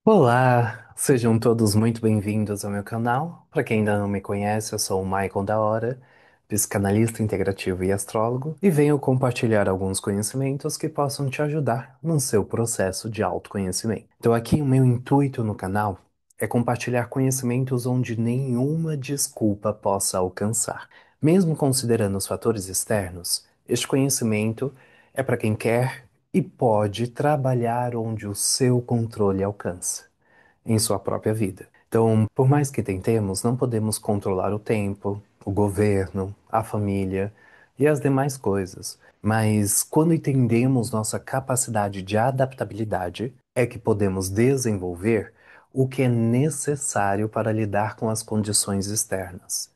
Olá, sejam todos muito bem-vindos ao meu canal. Para quem ainda não me conhece, eu sou o Michael da Hora, psicanalista integrativo e astrólogo, e venho compartilhar alguns conhecimentos que possam te ajudar no seu processo de autoconhecimento. Então, aqui o meu intuito no canal é compartilhar conhecimentos onde nenhuma desculpa possa alcançar. Mesmo considerando os fatores externos, este conhecimento é para quem quer e pode trabalhar onde o seu controle alcança, em sua própria vida. Então, por mais que tentemos, não podemos controlar o tempo, o governo, a família e as demais coisas. Mas quando entendemos nossa capacidade de adaptabilidade, é que podemos desenvolver o que é necessário para lidar com as condições externas.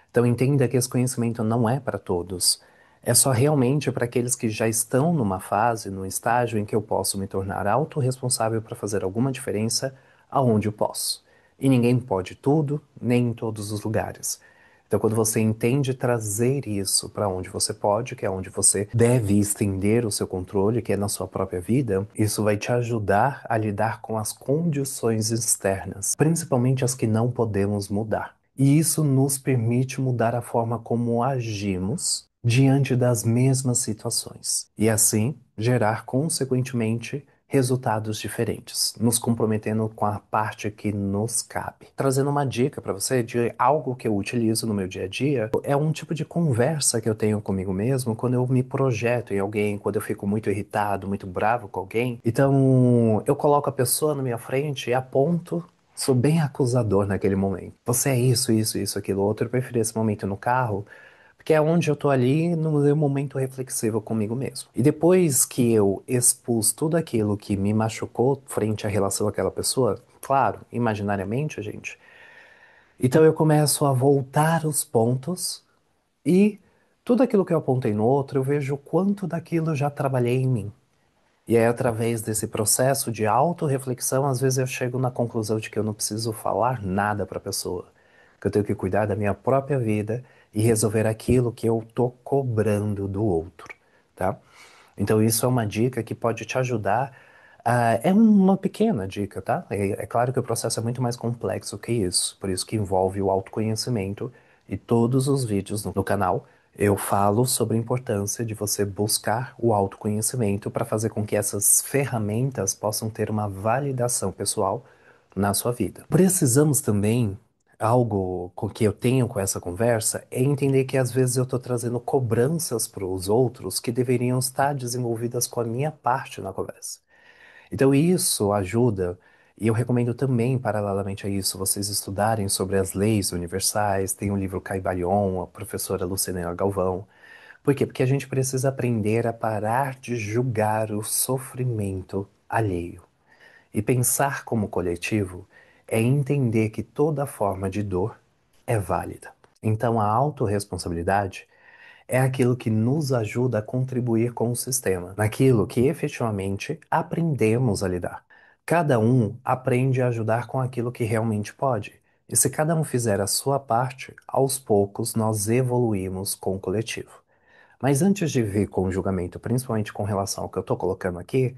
Então entenda que esse conhecimento não é para todos. É só realmente para aqueles que já estão numa fase, num estágio em que eu posso me tornar autorresponsável para fazer alguma diferença aonde eu posso. E ninguém pode tudo, nem em todos os lugares. Então, quando você entende trazer isso para onde você pode, que é onde você deve estender o seu controle, que é na sua própria vida, isso vai te ajudar a lidar com as condições externas, principalmente as que não podemos mudar. E isso nos permite mudar a forma como agimos diante das mesmas situações. E assim gerar, consequentemente, resultados diferentes, nos comprometendo com a parte que nos cabe. Trazendo uma dica para você de algo que eu utilizo no meu dia a dia, é um tipo de conversa que eu tenho comigo mesmo quando eu me projeto em alguém, quando eu fico muito irritado, muito bravo com alguém. Então, eu coloco a pessoa na minha frente e aponto. Sou bem acusador naquele momento. Você é isso, isso, isso, aquilo, outro. Eu preferi esse momento no carro, porque é onde eu tô ali no meu momento reflexivo comigo mesmo. E depois que eu expus tudo aquilo que me machucou frente à relação daquela pessoa, claro, imaginariamente, gente, então eu começo a voltar os pontos e tudo aquilo que eu apontei no outro, eu vejo o quanto daquilo eu já trabalhei em mim. E aí, através desse processo de autorreflexão, às vezes eu chego na conclusão de que eu não preciso falar nada para a pessoa, que eu tenho que cuidar da minha própria vida e resolver aquilo que eu tô cobrando do outro, tá? Então, isso é uma dica que pode te ajudar. É uma pequena dica, tá? É claro que o processo é muito mais complexo que isso, por isso que envolve o autoconhecimento e todos os vídeos no canal. Eu falo sobre a importância de você buscar o autoconhecimento para fazer com que essas ferramentas possam ter uma validação pessoal na sua vida. Precisamos também, algo com que eu tenho com essa conversa, é entender que às vezes eu estou trazendo cobranças para os outros que deveriam estar desenvolvidas com a minha parte na conversa. Então isso ajuda, e eu recomendo também, paralelamente a isso, vocês estudarem sobre as leis universais. Tem o livro Caibalion, a professora Lucilena Galvão. Por quê? Porque a gente precisa aprender a parar de julgar o sofrimento alheio. E pensar como coletivo é entender que toda forma de dor é válida. Então a autorresponsabilidade é aquilo que nos ajuda a contribuir com o sistema, naquilo que efetivamente aprendemos a lidar. Cada um aprende a ajudar com aquilo que realmente pode. E se cada um fizer a sua parte, aos poucos nós evoluímos com o coletivo. Mas antes de vir com o julgamento, principalmente com relação ao que eu estou colocando aqui,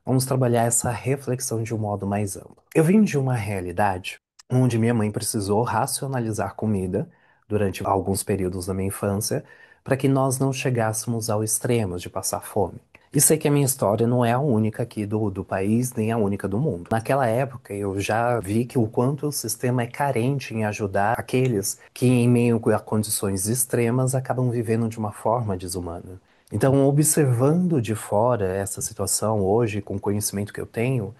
vamos trabalhar essa reflexão de um modo mais amplo. Eu vim de uma realidade onde minha mãe precisou racionalizar comida durante alguns períodos da minha infância para que nós não chegássemos ao extremo de passar fome. E sei que a minha história não é a única aqui do país, nem a única do mundo. Naquela época, eu já vi que o quanto o sistema é carente em ajudar aqueles que, em meio a condições extremas, acabam vivendo de uma forma desumana. Então, observando de fora essa situação hoje, com o conhecimento que eu tenho,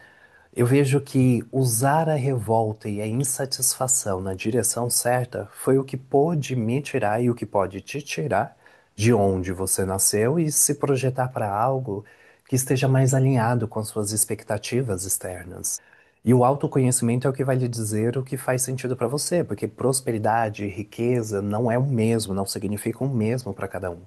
eu vejo que usar a revolta e a insatisfação na direção certa foi o que pôde me tirar e o que pode te tirar de onde você nasceu e se projetar para algo que esteja mais alinhado com as suas expectativas externas. E o autoconhecimento é o que vai lhe dizer o que faz sentido para você, porque prosperidade e riqueza não é o mesmo, não significa o mesmo para cada um.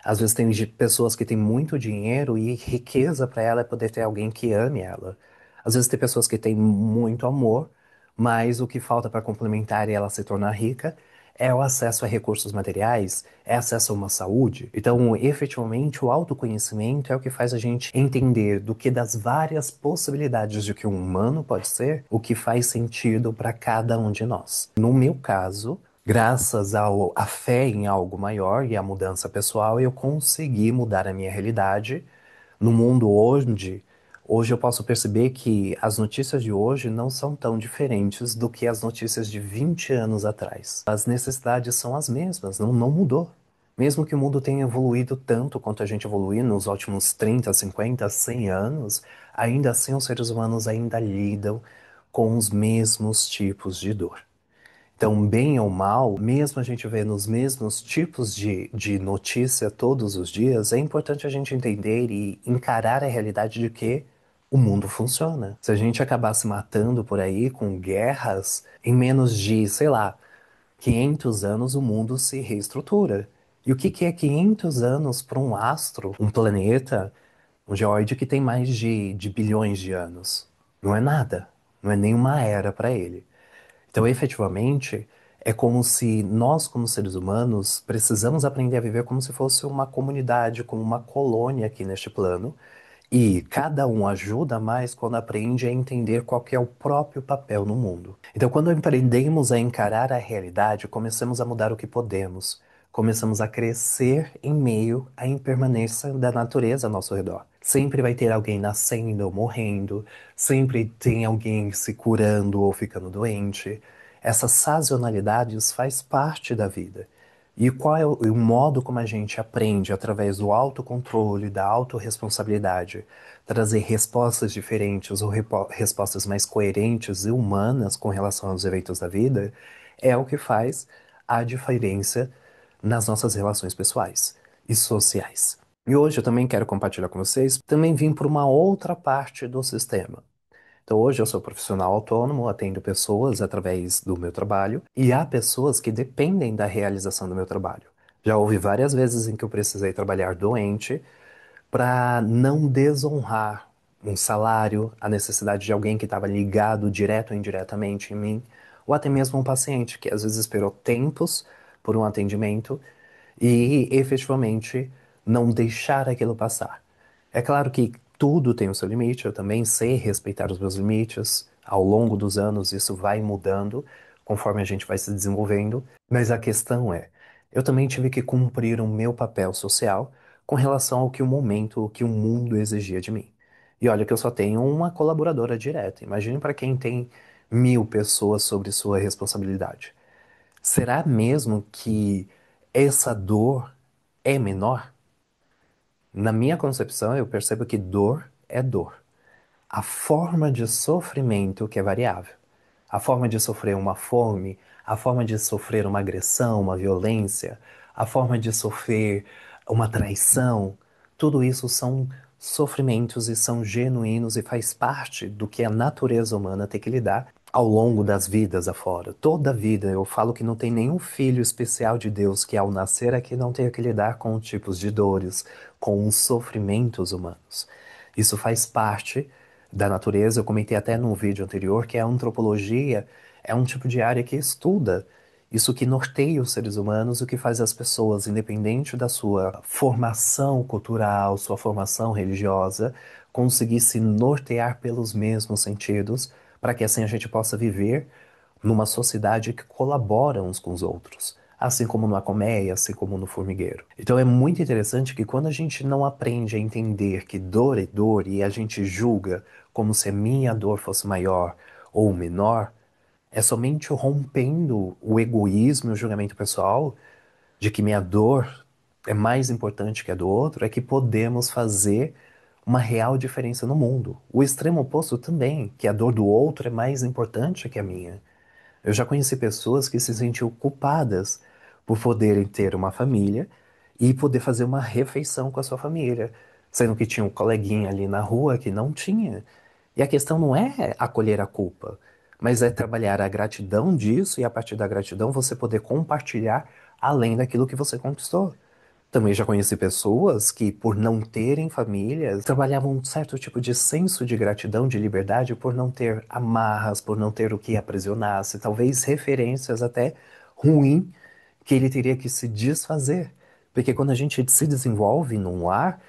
Às vezes tem pessoas que têm muito dinheiro e riqueza para ela é poder ter alguém que ame ela. Às vezes tem pessoas que têm muito amor, mas o que falta para complementar e ela se tornar rica É o acesso a recursos materiais? É acesso a uma saúde? Então, efetivamente, o autoconhecimento é o que faz a gente entender do que das várias possibilidades de que um humano pode ser, o que faz sentido para cada um de nós. No meu caso, graças à fé em algo maior e à mudança pessoal, eu consegui mudar a minha realidade no mundo hoje eu posso perceber que as notícias de hoje não são tão diferentes do que as notícias de 20 anos atrás. As necessidades são as mesmas, não mudou. Mesmo que o mundo tenha evoluído tanto quanto a gente evoluiu nos últimos 30, 50, 100 anos, ainda assim os seres humanos ainda lidam com os mesmos tipos de dor. Então, bem ou mal, mesmo a gente vendo os mesmos tipos de notícia todos os dias, é importante a gente entender e encarar a realidade de que o mundo funciona. Se a gente acabar se matando por aí com guerras, em menos de, sei lá, 500 anos o mundo se reestrutura. E o que que é 500 anos para um astro, um planeta, um geóide que tem mais de bilhões de anos? Não é nada. Não é nenhuma era para ele. Então, efetivamente, é como se nós, como seres humanos, precisamos aprender a viver como se fosse uma comunidade, como uma colônia aqui neste plano. E cada um ajuda mais quando aprende a entender qual que é o próprio papel no mundo. Então, quando aprendemos a encarar a realidade, começamos a mudar o que podemos. Começamos a crescer em meio à impermanência da natureza ao nosso redor. Sempre vai ter alguém nascendo ou morrendo, sempre tem alguém se curando ou ficando doente. Essas sazonalidades faz parte da vida. E qual é o modo como a gente aprende através do autocontrole, da autorresponsabilidade, trazer respostas diferentes ou respostas mais coerentes e humanas com relação aos eventos da vida, é o que faz a diferença nas nossas relações pessoais e sociais. E hoje eu também quero compartilhar com vocês, também vim por uma outra parte do sistema. Então, hoje eu sou profissional autônomo, atendo pessoas através do meu trabalho e há pessoas que dependem da realização do meu trabalho. Já houve várias vezes em que eu precisei trabalhar doente para não desonrar um salário, a necessidade de alguém que estava ligado direto ou indiretamente em mim, ou até mesmo um paciente que às vezes esperou tempos por um atendimento e efetivamente não deixar aquilo passar. É claro que tudo tem o seu limite, eu também sei respeitar os meus limites. Ao longo dos anos isso vai mudando conforme a gente vai se desenvolvendo, mas a questão é, eu também tive que cumprir o meu papel social com relação ao que o momento, o que o mundo exigia de mim. E olha que eu só tenho uma colaboradora direta. Imagine para quem tem 1000 pessoas sobre sua responsabilidade. Será mesmo que essa dor é menor? Na minha concepção, eu percebo que dor é dor. A forma de sofrimento que é variável. A forma de sofrer uma fome, a forma de sofrer uma agressão, uma violência, a forma de sofrer uma traição, tudo isso são sofrimentos e são genuínos e faz parte do que a natureza humana tem que lidar ao longo das vidas afora. Toda vida, eu falo que não tem nenhum filho especial de Deus que ao nascer aqui não tenha que lidar com tipos de dores, com os sofrimentos humanos. Isso faz parte da natureza. Eu comentei até num vídeo anterior que a antropologia é um tipo de área que estuda isso que norteia os seres humanos, o que faz as pessoas, independente da sua formação cultural, sua formação religiosa, conseguir se nortear pelos mesmos sentidos, para que assim a gente possa viver numa sociedade que colabora uns com os outros. Assim como na colmeia, assim como no formigueiro. Então é muito interessante que quando a gente não aprende a entender que dor é dor e a gente julga como se a minha dor fosse maior ou menor, é somente rompendo o egoísmo e o julgamento pessoal de que minha dor é mais importante que a do outro, é que podemos fazer uma real diferença no mundo. O extremo oposto também, que a dor do outro é mais importante que a minha. Eu já conheci pessoas que se sentiam culpadas por poderem ter uma família e poder fazer uma refeição com a sua família, sendo que tinha um coleguinha ali na rua que não tinha. E a questão não é acolher a culpa, mas é trabalhar a gratidão disso e a partir da gratidão você poder compartilhar além daquilo que você conquistou. Também já conheci pessoas que, por não terem famílias, trabalhavam um certo tipo de senso de gratidão, de liberdade, por não ter amarras, por não ter o que aprisionasse, talvez referências até ruins que ele teria que se desfazer. Porque quando a gente se desenvolve num lar,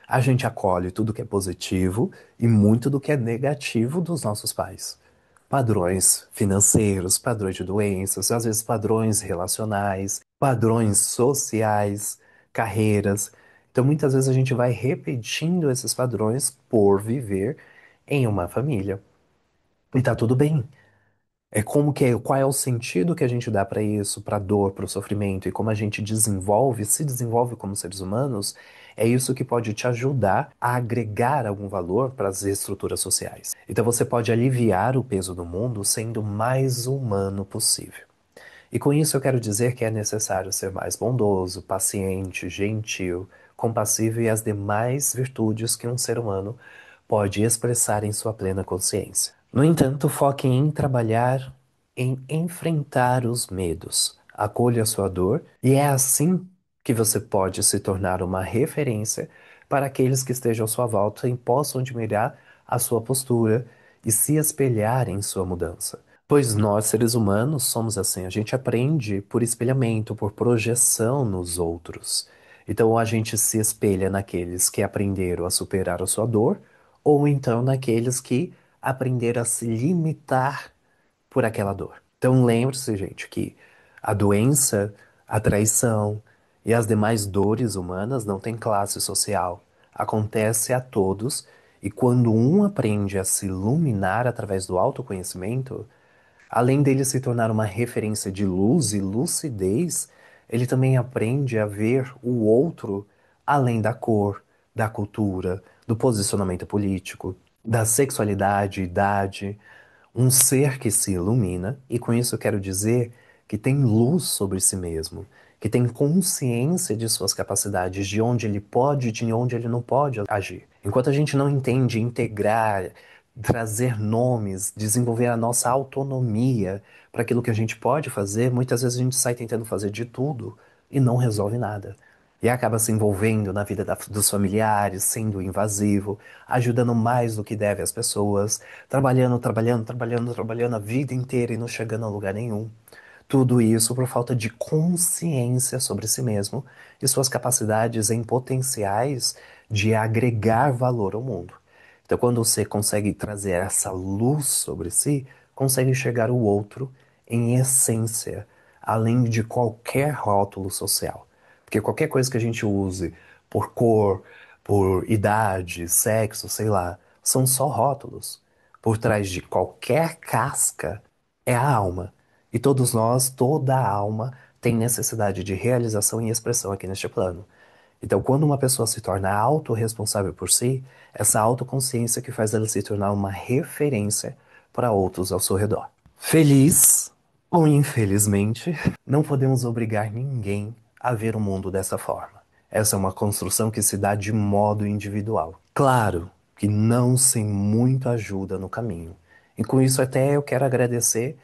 a gente acolhe tudo que é positivo e muito do que é negativo dos nossos pais. Padrões financeiros, padrões de doenças, às vezes padrões relacionais, padrões sociais, carreiras. Então, muitas vezes a gente vai repetindo esses padrões por viver em uma família. E tá tudo bem. É como que qual é o sentido que a gente dá para isso, para dor, para o sofrimento e como a gente desenvolve, se desenvolve como seres humanos, é isso que pode te ajudar a agregar algum valor para as estruturas sociais. Então você pode aliviar o peso do mundo sendo o mais humano possível. E com isso eu quero dizer que é necessário ser mais bondoso, paciente, gentil, compassivo e as demais virtudes que um ser humano pode expressar em sua plena consciência. No entanto, foque em trabalhar em enfrentar os medos. Acolha a sua dor e é assim que você pode se tornar uma referência para aqueles que estejam à sua volta e possam admirar a sua postura e se espelhar em sua mudança. Pois nós, seres humanos, somos assim, a gente aprende por espelhamento, por projeção nos outros. Então a gente se espelha naqueles que aprenderam a superar a sua dor, ou então naqueles que aprenderam a se limitar por aquela dor. Então lembre-se, gente, que a doença, a traição e as demais dores humanas não têm classe social. Acontece a todos, e quando um aprende a se iluminar através do autoconhecimento, além dele se tornar uma referência de luz e lucidez, ele também aprende a ver o outro além da cor, da cultura, do posicionamento político, da sexualidade, idade. Um ser que se ilumina, e com isso eu quero dizer que tem luz sobre si mesmo, que tem consciência de suas capacidades, de onde ele pode e de onde ele não pode agir. Enquanto a gente não entende integrar, trazer nomes, desenvolver a nossa autonomia para aquilo que a gente pode fazer, muitas vezes a gente sai tentando fazer de tudo e não resolve nada. E acaba se envolvendo na vida dos familiares, sendo invasivo, ajudando mais do que deve às pessoas, trabalhando, trabalhando, trabalhando, trabalhando a vida inteira e não chegando a lugar nenhum. Tudo isso por falta de consciência sobre si mesmo e suas capacidades em potenciais de agregar valor ao mundo. Então, quando você consegue trazer essa luz sobre si, consegue enxergar o outro em essência, além de qualquer rótulo social. Porque qualquer coisa que a gente use por cor, por idade, sexo, sei lá, são só rótulos. Por trás de qualquer casca é a alma. E todos nós, toda a alma, tem necessidade de realização e expressão aqui neste plano. Então, quando uma pessoa se torna autorresponsável por si, essa autoconsciência que faz ela se tornar uma referência para outros ao seu redor. Feliz ou infelizmente, não podemos obrigar ninguém a ver o mundo dessa forma. Essa é uma construção que se dá de modo individual. Claro que não sem muita ajuda no caminho. E com isso até eu quero agradecer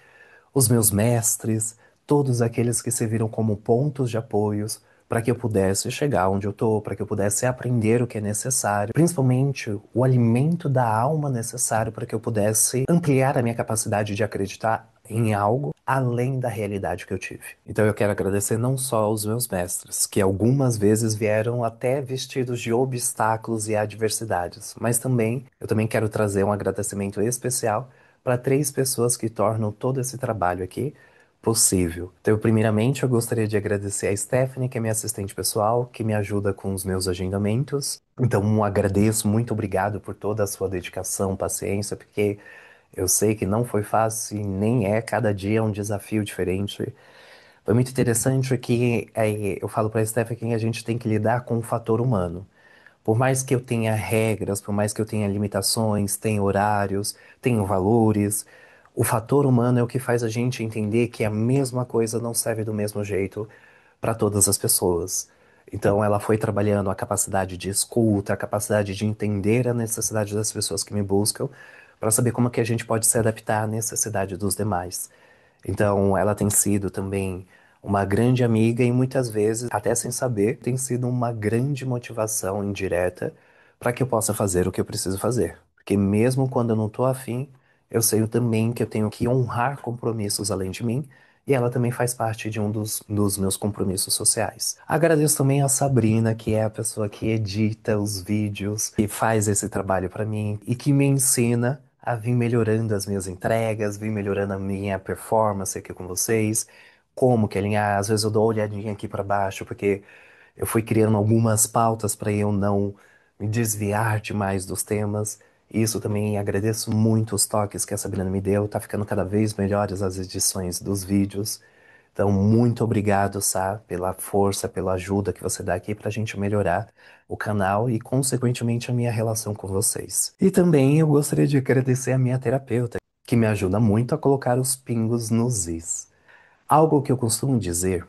os meus mestres, todos aqueles que serviram como pontos de apoios para que eu pudesse chegar onde eu estou, para que eu pudesse aprender o que é necessário, principalmente o alimento da alma necessário para que eu pudesse ampliar a minha capacidade de acreditar em algo além da realidade que eu tive. Então eu quero agradecer não só aos meus mestres, que algumas vezes vieram até vestidos de obstáculos e adversidades, mas também eu também quero trazer um agradecimento especial para três pessoas que tornam todo esse trabalho aqui possível. Então, primeiramente, eu gostaria de agradecer a Stephanie, que é minha assistente pessoal, que me ajuda com os meus agendamentos. Então, agradeço, muito obrigado por toda a sua dedicação, paciência, porque eu sei que não foi fácil e nem é, cada dia é um desafio diferente. Foi muito interessante que eu falo para a Stephanie que a gente tem que lidar com o fator humano. Por mais que eu tenha regras, por mais que eu tenha limitações, tenha horários, tenha valores, o fator humano é o que faz a gente entender que a mesma coisa não serve do mesmo jeito para todas as pessoas. Então, ela foi trabalhando a capacidade de escuta, a capacidade de entender a necessidade das pessoas que me buscam, para saber como que a gente pode se adaptar à necessidade dos demais. Então, ela tem sido também uma grande amiga e muitas vezes, até sem saber, tem sido uma grande motivação indireta para que eu possa fazer o que eu preciso fazer. Porque mesmo quando eu não estou afim, eu sei também que eu tenho que honrar compromissos além de mim e ela também faz parte de um dos meus compromissos sociais. Agradeço também a Sabrina, que é a pessoa que edita os vídeos, que faz esse trabalho para mim e que me ensina a vir melhorando as minhas entregas, vir melhorando a minha performance aqui com vocês, como que alinhar. Às vezes eu dou uma olhadinha aqui para baixo, porque eu fui criando algumas pautas para eu não me desviar demais dos temas. Isso também agradeço muito os toques que a Sabrina me deu. Tá ficando cada vez melhores as edições dos vídeos. Então, muito obrigado, Sá, pela força, pela ajuda que você dá aqui pra gente melhorar o canal e, consequentemente, a minha relação com vocês. E também eu gostaria de agradecer a minha terapeuta, que me ajuda muito a colocar os pingos nos is. Algo que eu costumo dizer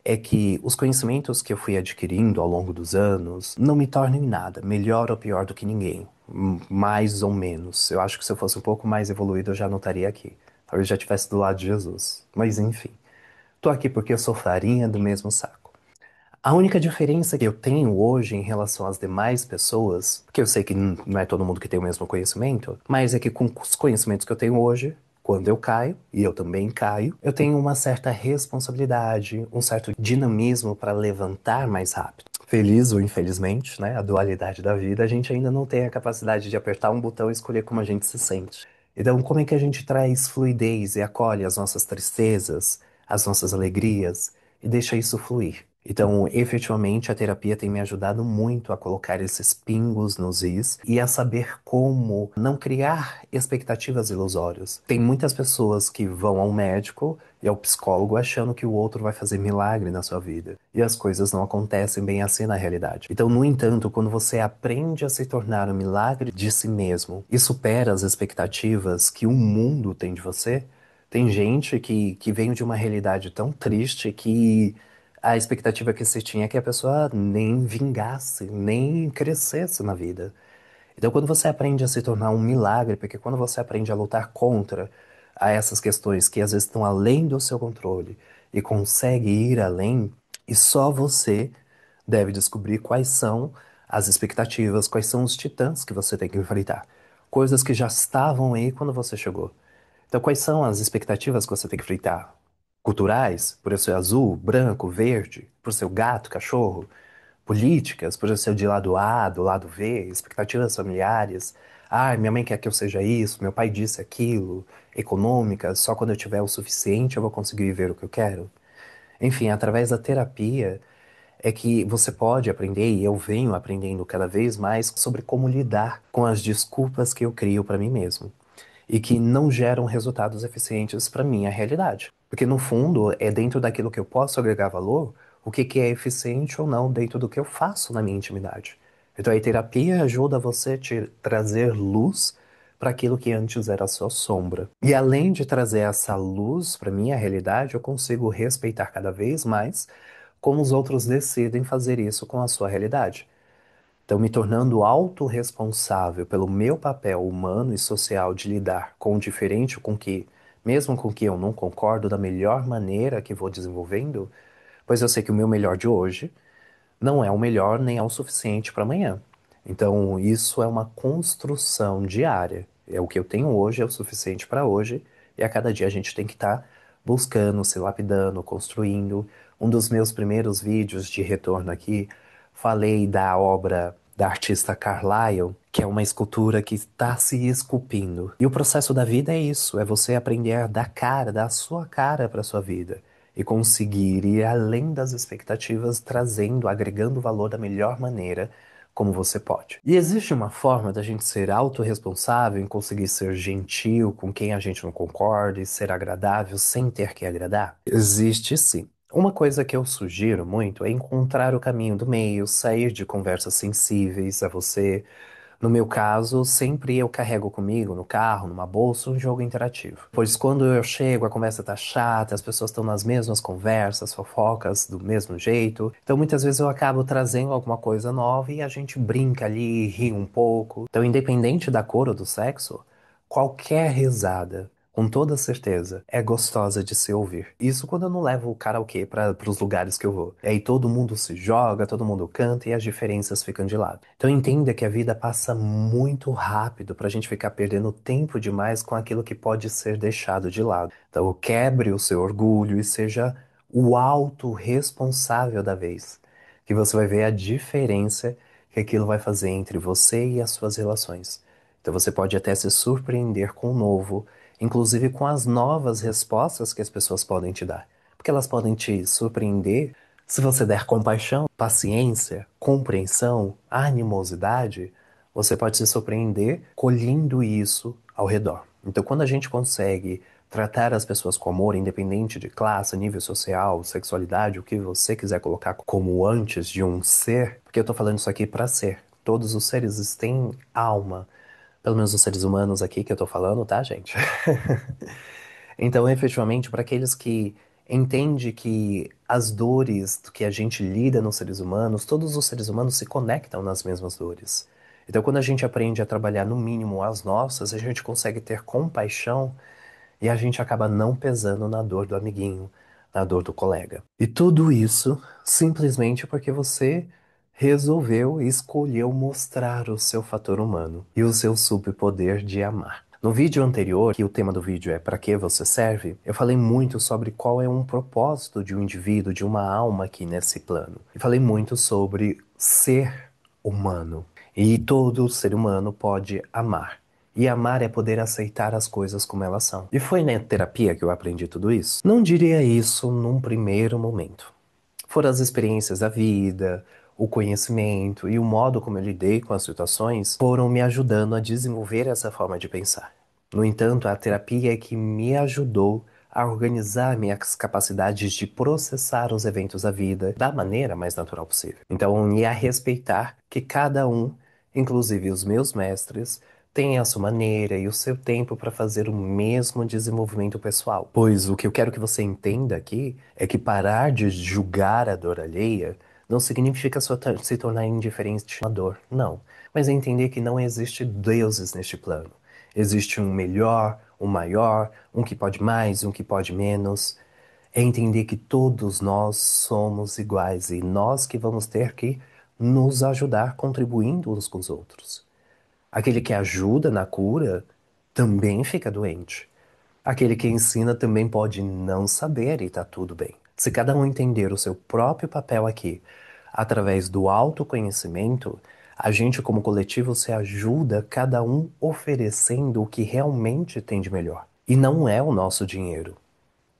é que os conhecimentos que eu fui adquirindo ao longo dos anos não me tornam em nada melhor ou pior do que ninguém, mais ou menos. Eu acho que se eu fosse um pouco mais evoluído eu já não estaria aqui. Talvez já estivesse do lado de Jesus. Mas enfim, tô aqui porque eu sou farinha do mesmo saco. A única diferença que eu tenho hoje em relação às demais pessoas, porque eu sei que não é todo mundo que tem o mesmo conhecimento, mas é que com os conhecimentos que eu tenho hoje, quando eu caio, e eu também caio, eu tenho uma certa responsabilidade, um certo dinamismo para levantar mais rápido. Feliz ou infelizmente, né, a dualidade da vida, a gente ainda não tem a capacidade de apertar um botão e escolher como a gente se sente. Então, como é que a gente traz fluidez e acolhe as nossas tristezas, as nossas alegrias e deixa isso fluir? Então, efetivamente, a terapia tem me ajudado muito a colocar esses pingos nos is e a saber como não criar expectativas ilusórias. Tem muitas pessoas que vão ao médico e ao psicólogo achando que o outro vai fazer milagre na sua vida. E as coisas não acontecem bem assim na realidade. Então, no entanto, quando você aprende a se tornar um milagre de si mesmo e supera as expectativas que o mundo tem de você, tem gente que vem de uma realidade tão triste que a expectativa que se tinha é que a pessoa nem vingasse, nem crescesse na vida. Então, quando você aprende a se tornar um milagre, porque quando você aprende a lutar contra a essas questões que às vezes estão além do seu controle e consegue ir além, e só você deve descobrir quais são as expectativas, quais são os titãs que você tem que enfrentar. Coisas que já estavam aí quando você chegou. Então, quais são as expectativas que você tem que enfrentar? Culturais, por eu ser azul, branco, verde, por ser gato, cachorro, políticas, por eu ser de lado A, do lado V, expectativas familiares. Ah, minha mãe quer que eu seja isso, meu pai disse aquilo, econômicas, só quando eu tiver o suficiente eu vou conseguir viver o que eu quero. Enfim, através da terapia é que você pode aprender, e eu venho aprendendo cada vez mais, sobre como lidar com as desculpas que eu crio para mim mesmo e que não geram resultados eficientes para minha realidade. Porque no fundo é dentro daquilo que eu posso agregar valor, o que que é eficiente ou não dentro do que eu faço na minha intimidade. Então a terapia ajuda você a te trazer luz para aquilo que antes era só sombra. E além de trazer essa luz para minha realidade, eu consigo respeitar cada vez mais como os outros decidem fazer isso com a sua realidade. Então, me tornando autorresponsável pelo meu papel humano e social de lidar com o diferente, com que, mesmo com que eu não concordo da melhor maneira que vou desenvolvendo, pois eu sei que o meu melhor de hoje não é o melhor nem é o suficiente para amanhã. Então, isso é uma construção diária. É o que eu tenho hoje, é o suficiente para hoje, e a cada dia a gente tem que estar buscando, se lapidando, construindo. Um dos meus primeiros vídeos de retorno aqui, falei da obra da artista Carlyle, que é uma escultura que está se esculpindo. E o processo da vida é isso, é você aprender a dar cara, dar a sua cara para a sua vida e conseguir ir além das expectativas, trazendo, agregando valor da melhor maneira como você pode. E existe uma forma da gente ser autorresponsável em conseguir ser gentil com quem a gente não concorda e ser agradável sem ter que agradar? Existe sim. Uma coisa que eu sugiro muito é encontrar o caminho do meio, sair de conversas sensíveis a você. No meu caso, sempre eu carrego comigo no carro, numa bolsa, um jogo interativo. Pois quando eu chego, a conversa tá chata, as pessoas estão nas mesmas conversas, fofocas do mesmo jeito. Então muitas vezes eu acabo trazendo alguma coisa nova e a gente brinca ali, ri um pouco. Então, independente da cor ou do sexo, qualquer risada, com toda certeza, é gostosa de se ouvir. Isso quando eu não levo o karaokê para os lugares que eu vou. E aí todo mundo se joga, todo mundo canta e as diferenças ficam de lado. Então entenda que a vida passa muito rápido pra gente ficar perdendo tempo demais com aquilo que pode ser deixado de lado. Então quebre o seu orgulho e seja o autorresponsável da vez. Que você vai ver a diferença que aquilo vai fazer entre você e as suas relações. Então você pode até se surpreender com o novo, inclusive com as novas respostas que as pessoas podem te dar. Porque elas podem te surpreender se você der compaixão, paciência, compreensão, animosidade, você pode se surpreender colhendo isso ao redor. Então, quando a gente consegue tratar as pessoas com amor, independente de classe, nível social, sexualidade, o que você quiser colocar como antes de um ser, porque eu tô falando isso aqui para ser. Todos os seres têm alma. Pelo menos os seres humanos aqui que eu tô falando, tá, gente? Então, efetivamente, para aqueles que entendem que as dores que a gente lida nos seres humanos, todos os seres humanos se conectam nas mesmas dores. Então, quando a gente aprende a trabalhar no mínimo as nossas, a gente consegue ter compaixão e a gente acaba não pesando na dor do amiguinho, na dor do colega. E tudo isso simplesmente porque você resolveu e escolheu mostrar o seu fator humano e o seu superpoder de amar. No vídeo anterior, que o tema do vídeo é "Para que você serve?", eu falei muito sobre qual é um propósito de um indivíduo, de uma alma aqui nesse plano. E falei muito sobre ser humano. E todo ser humano pode amar. E amar é poder aceitar as coisas como elas são. E foi na terapia que eu aprendi tudo isso? Não diria isso num primeiro momento. Foram as experiências da vida, o conhecimento e o modo como eu lidei com as situações foram me ajudando a desenvolver essa forma de pensar. No entanto, a terapia é que me ajudou a organizar minhas capacidades de processar os eventos da vida da maneira mais natural possível. Então, e a respeitar que cada um, inclusive os meus mestres, tem a sua maneira e o seu tempo para fazer o mesmo desenvolvimento pessoal. Pois o que eu quero que você entenda aqui é que parar de julgar a dor alheia não significa só se tornar indiferente à dor, não. Mas é entender que não existe deuses neste plano. Existe um melhor, um maior, um que pode mais, um que pode menos. É entender que todos nós somos iguais e nós que vamos ter que nos ajudar contribuindo uns com os outros. Aquele que ajuda na cura também fica doente. Aquele que ensina também pode não saber e tá tudo bem. Se cada um entender o seu próprio papel aqui, através do autoconhecimento, a gente como coletivo se ajuda, cada um oferecendo o que realmente tem de melhor. E não é o nosso dinheiro,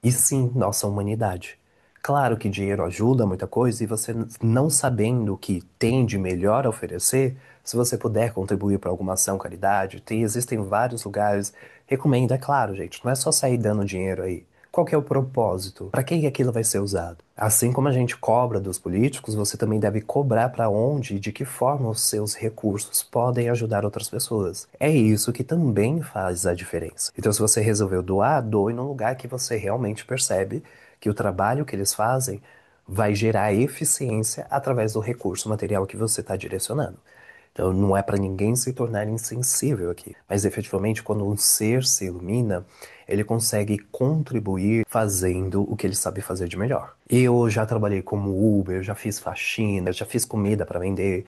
e sim nossa humanidade. Claro que dinheiro ajuda muita coisa e você não sabendo o que tem de melhor a oferecer, se você puder contribuir para alguma ação, caridade, existem vários lugares. Recomendo, é claro, gente, não é só sair dando dinheiro aí. Qual que é o propósito? Para que aquilo vai ser usado? Assim como a gente cobra dos políticos, você também deve cobrar para onde e de que forma os seus recursos podem ajudar outras pessoas. É isso que também faz a diferença. Então, se você resolveu doar, doe num lugar que você realmente percebe que o trabalho que eles fazem vai gerar eficiência através do recurso material que você está direcionando. Então, não é para ninguém se tornar insensível aqui. Mas, efetivamente, quando um ser se ilumina, ele consegue contribuir fazendo o que ele sabe fazer de melhor. Eu já trabalhei como Uber, já fiz faxina, já fiz comida para vender,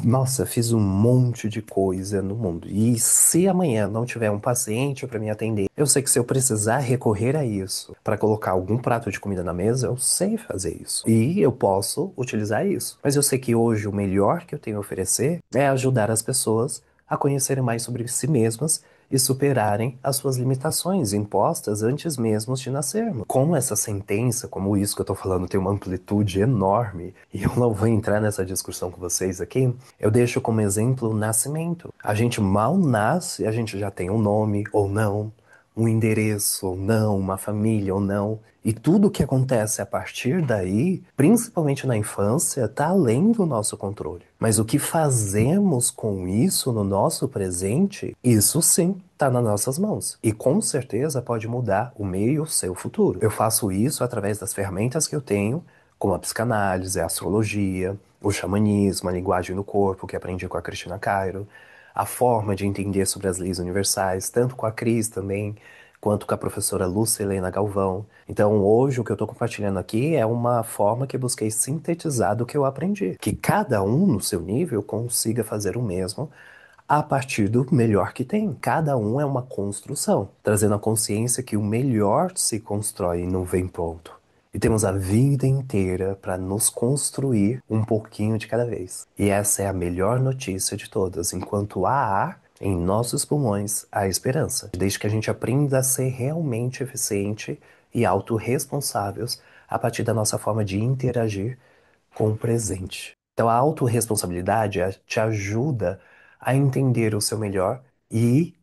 nossa, fiz um monte de coisa no mundo. E se amanhã não tiver um paciente para me atender, eu sei que se eu precisar recorrer a isso para colocar algum prato de comida na mesa, eu sei fazer isso. E eu posso utilizar isso. Mas eu sei que hoje o melhor que eu tenho a oferecer é ajudar as pessoas a conhecerem mais sobre si mesmas e superarem as suas limitações impostas antes mesmo de nascermos. Como essa sentença, como isso que eu tô falando, tem uma amplitude enorme, e eu não vou entrar nessa discussão com vocês aqui, eu deixo como exemplo o nascimento. A gente mal nasce, a gente já tem um nome ou não, um endereço ou não, uma família ou não. E tudo o que acontece a partir daí, principalmente na infância, está além do nosso controle. Mas o que fazemos com isso no nosso presente, isso sim está nas nossas mãos. E com certeza pode mudar o meu e o seu futuro. Eu faço isso através das ferramentas que eu tenho, como a psicanálise, a astrologia, o xamanismo, a linguagem do corpo, que aprendi com a Cristina Cairo, a forma de entender sobre as leis universais, tanto com a Cris também, quanto com a professora Lúcia Helena Galvão. Então, hoje, o que eu estou compartilhando aqui é uma forma que eu busquei sintetizar do que eu aprendi. Que cada um, no seu nível, consiga fazer o mesmo a partir do melhor que tem. Cada um é uma construção, trazendo a consciência que o melhor se constrói e não vem pronto. E temos a vida inteira para nos construir um pouquinho de cada vez. E essa é a melhor notícia de todas. Enquanto há ar em nossos pulmões, há esperança. Desde que a gente aprenda a ser realmente eficiente e autorresponsáveis a partir da nossa forma de interagir com o presente. Então, a autorresponsabilidade te ajuda a entender o seu melhor e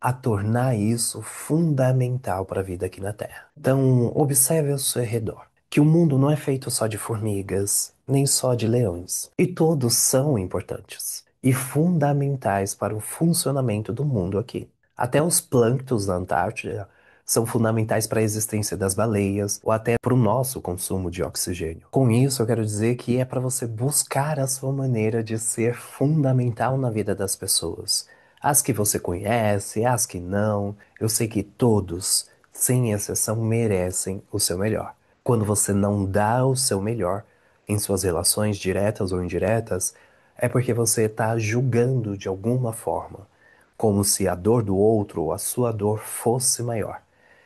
a tornar isso fundamental para a vida aqui na Terra. Então, observe ao seu redor que o mundo não é feito só de formigas, nem só de leões. E todos são importantes e fundamentais para o funcionamento do mundo aqui. Até os plânctons da Antártida são fundamentais para a existência das baleias ou até para o nosso consumo de oxigênio. Com isso, eu quero dizer que é para você buscar a sua maneira de ser fundamental na vida das pessoas. As que você conhece, as que não, eu sei que todos, sem exceção, merecem o seu melhor. Quando você não dá o seu melhor em suas relações diretas ou indiretas, é porque você está julgando de alguma forma, como se a dor do outro ou a sua dor fosse maior.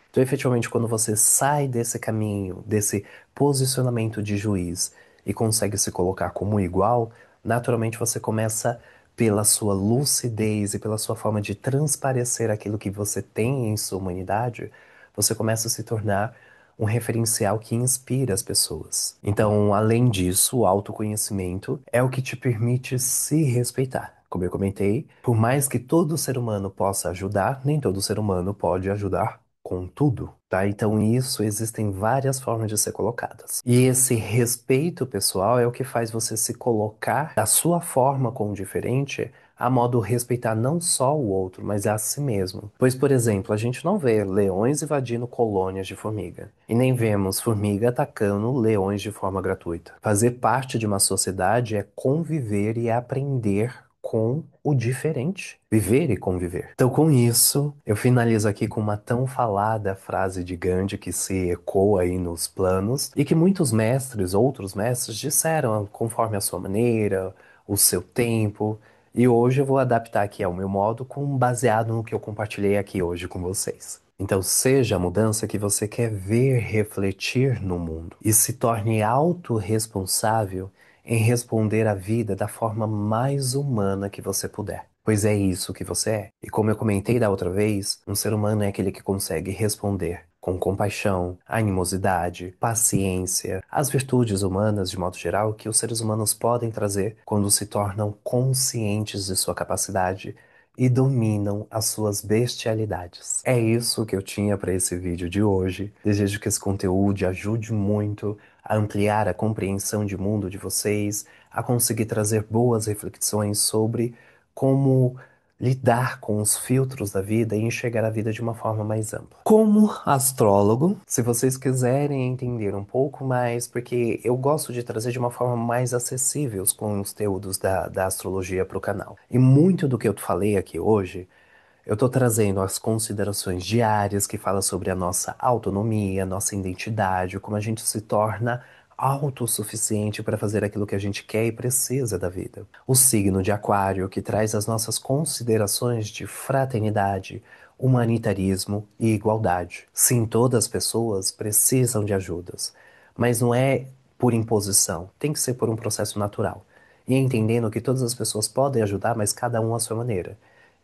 Então, efetivamente, quando você sai desse caminho, desse posicionamento de juiz e consegue se colocar como igual, naturalmente você começa, pela sua lucidez e pela sua forma de transparecer aquilo que você tem em sua humanidade, você começa a se tornar um referencial que inspira as pessoas. Então, além disso, o autoconhecimento é o que te permite se respeitar. Como eu comentei, por mais que todo ser humano possa ajudar, nem todo ser humano pode ajudar com tudo, tá? Então, isso existem várias formas de ser colocadas. E esse respeito pessoal é o que faz você se colocar da sua forma com o diferente, a modo respeitar não só o outro, mas a si mesmo. Pois, por exemplo, a gente não vê leões invadindo colônias de formiga, e nem vemos formiga atacando leões de forma gratuita. Fazer parte de uma sociedade é conviver e aprender com o diferente. Viver e conviver. Então, com isso, eu finalizo aqui com uma tão falada frase de Gandhi que se ecoa aí nos planos e que muitos mestres, outros mestres, disseram conforme a sua maneira, o seu tempo. E hoje eu vou adaptar aqui ao meu modo, baseado no que eu compartilhei aqui hoje com vocês. Então, seja a mudança que você quer ver refletir no mundo e se torne autorresponsável em responder à vida da forma mais humana que você puder. Pois é isso que você é. E como eu comentei da outra vez, um ser humano é aquele que consegue responder com compaixão, animosidade, paciência, as virtudes humanas de modo geral que os seres humanos podem trazer quando se tornam conscientes de sua capacidade e dominam as suas bestialidades. É isso que eu tinha para esse vídeo de hoje. Desejo que esse conteúdo ajude muito a ampliar a compreensão de mundo de vocês, a conseguir trazer boas reflexões sobre como lidar com os filtros da vida e enxergar a vida de uma forma mais ampla. Como astrólogo, se vocês quiserem entender um pouco mais, porque eu gosto de trazer de uma forma mais acessível os conteúdos da astrologia para o canal. E muito do que eu falei aqui hoje eu estou trazendo as considerações diárias que falam sobre a nossa autonomia, nossa identidade, como a gente se torna autossuficiente para fazer aquilo que a gente quer e precisa da vida. O signo de Aquário, que traz as nossas considerações de fraternidade, humanitarismo e igualdade. Sim, todas as pessoas precisam de ajudas, mas não é por imposição, tem que ser por um processo natural. E entendendo que todas as pessoas podem ajudar, mas cada um à sua maneira.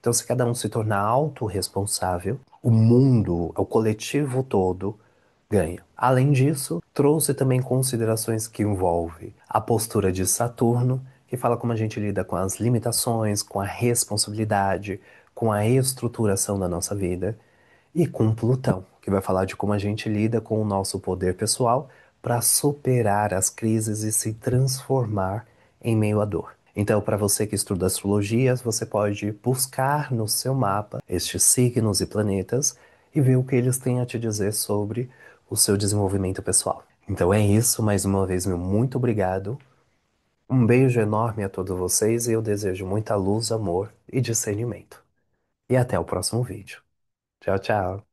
Então, se cada um se tornar autorresponsável, o mundo, o coletivo todo ganha. Além disso, trouxe também considerações que envolvem a postura de Saturno, que fala como a gente lida com as limitações, com a responsabilidade, com a estruturação da nossa vida, e com Plutão, que vai falar de como a gente lida com o nosso poder pessoal para superar as crises e se transformar em meio à dor. Então, para você que estuda astrologias, você pode buscar no seu mapa estes signos e planetas e ver o que eles têm a te dizer sobre o seu desenvolvimento pessoal. Então é isso, mais uma vez, meu muito obrigado. Um beijo enorme a todos vocês e eu desejo muita luz, amor e discernimento. E até o próximo vídeo. Tchau, tchau.